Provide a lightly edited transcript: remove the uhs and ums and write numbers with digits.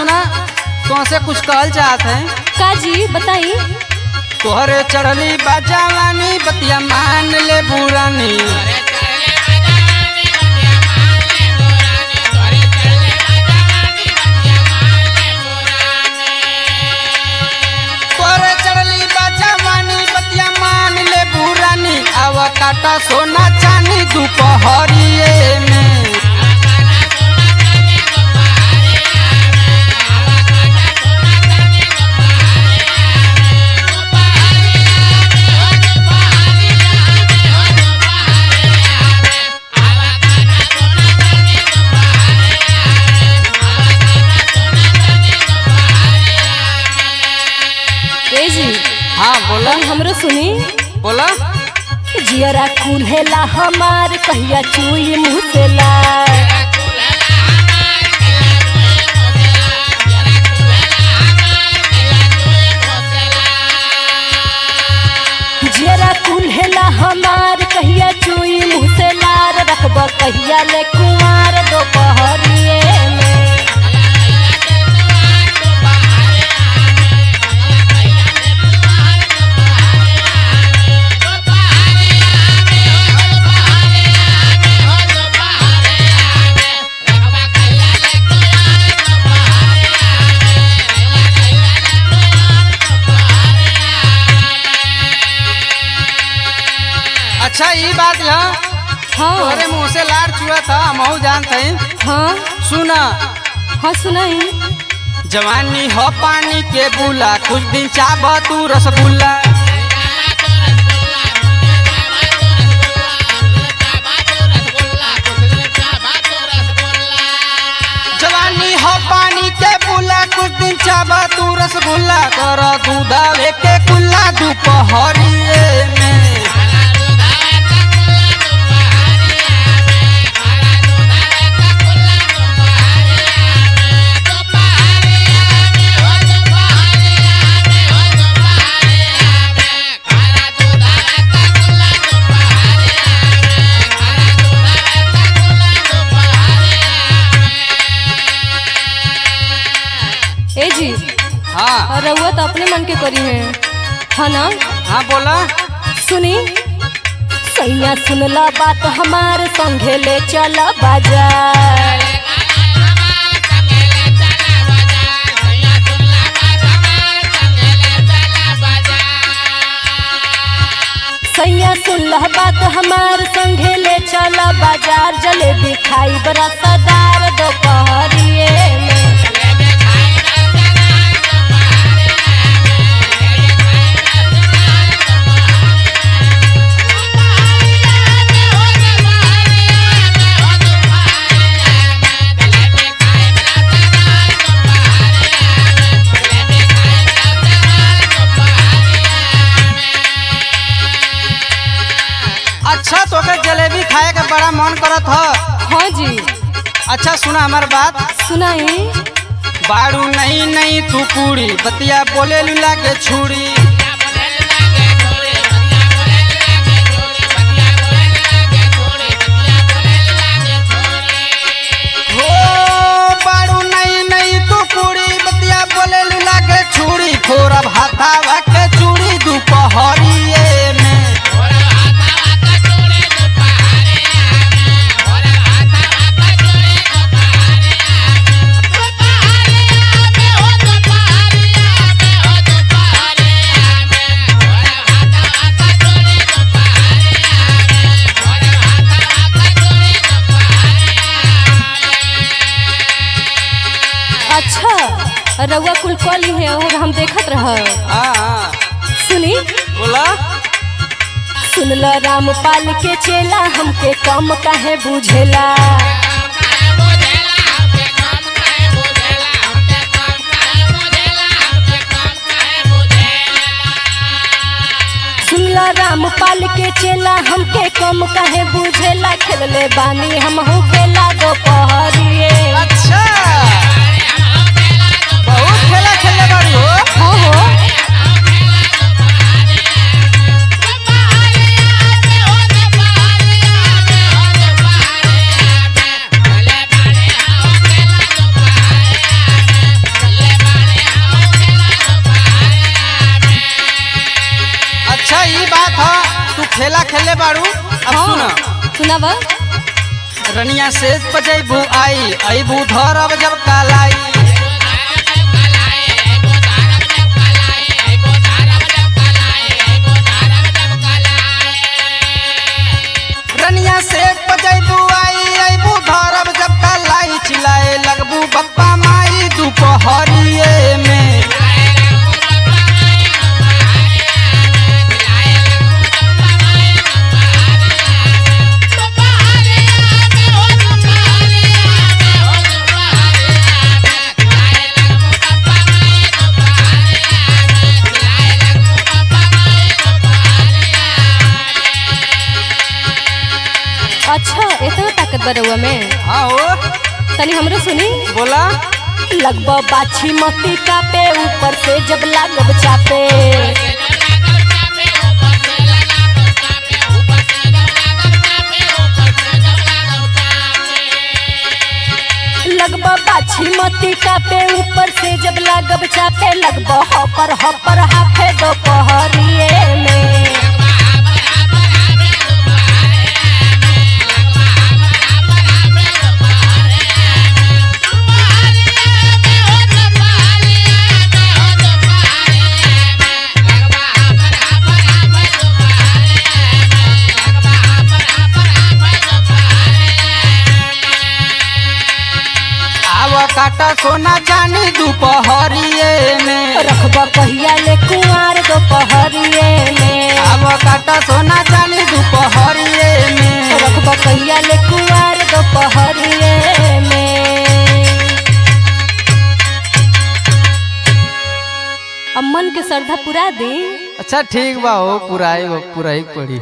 सुना तुमसे कुछ कहल चाहत है। का जी बताई। तोहरे चढ़ली बाजावानी बतिया मान ले बुरानी। तोहरे चढ़ली बाजावानी बतिया मान ले बुरानी। आवा काटा सोना चानी दोपहरिए में। हाँ बोला। हमरो सुनी। बोला। जियरा कुल्हेला हमार कहिया चुई मुँह से ला। जियरा कुल्हेला हमार कहिया चुई मुँह से लार। रखब कहिया ले कुमार दोपहरिए में। अच्छा ये बात है। हाँ तोहरे मुँह से लार चुआ था महू जानते हैं। हाँ सुना। हाँ सुनाई। जवानी हो पानी के बूला कुछ दिन चाबा तू रसगुल्ला। जवानी हो पानी के बूला कुछ दिन चाबा तू रसगुल्ला। कर दूधा लेके कुल्ला दोपहरिए में। ए जी। हाँ रउआ तो अपने मन के करी है। हाँ ना। हाँ बोला। सुनी। सैया सुनला बात हमार संगे ले चला बाजार। सैया सुनला बात हमार संगे ले चला बाजार। जलेबी खाई बड़ा सदार दोपहरिए में। अच्छा तो के जलेबी खाए का बड़ा मन करत है। हाँ जी। अच्छा सुना हमार बात। सुनाई। बारू नहीं नहीं तू पूरी बतिया बोले लुला के छुरी। हो बारू नहीं नहीं तू पूरी बतिया बोले लुला के छुरी। थोड़ा भाता के चूड़ी दोपहरिए में। अच्छा रउआ कुल कली है और हम देखत रह। हाँ सुनी। बोला। सुनल रामपाल के चेला हमके कम काहे बुझेला। सुनल रामपाल के चेला हमके कम काहे बुझेला। खेलले बानी हम हो खेला दोपहरिए। अच्छा बहुत खेला खेले बारू हो। हाँ हो। अच्छा ये बात है, तू खेला खेले बाड़ू। अब सुना सुनाब। रनिया से बजैबू आई अबू धरब जब कालाई। रनिया से बजैबू आई अबू धरब जब कालाई। चिल्लाए लगबू बप्पा माई दोपहरिए में। अच्छा इतना ताकत बरुआ में। हाँ हो, तनी हमरो सुनी। बोला। लगभग बाछी मती कापे ऊपर से जब लागब चापे। लगभग बाछी मती कापे ऊपर से जब लागब चापे। लगभग हपर हपर हाफे दोपहरिए में। काटा सोना चांदी दोपहरिए में। रखबा कहिया ले कुंवार दोपहरिए में। अब काटा सोना चांदी दोपहरिए में। रखबा कहिया ले कुंवार दोपहरिए में। अब मन के श्रद्धा पुरा दी। अच्छा ठीक बा हो, पुराई पड़ी।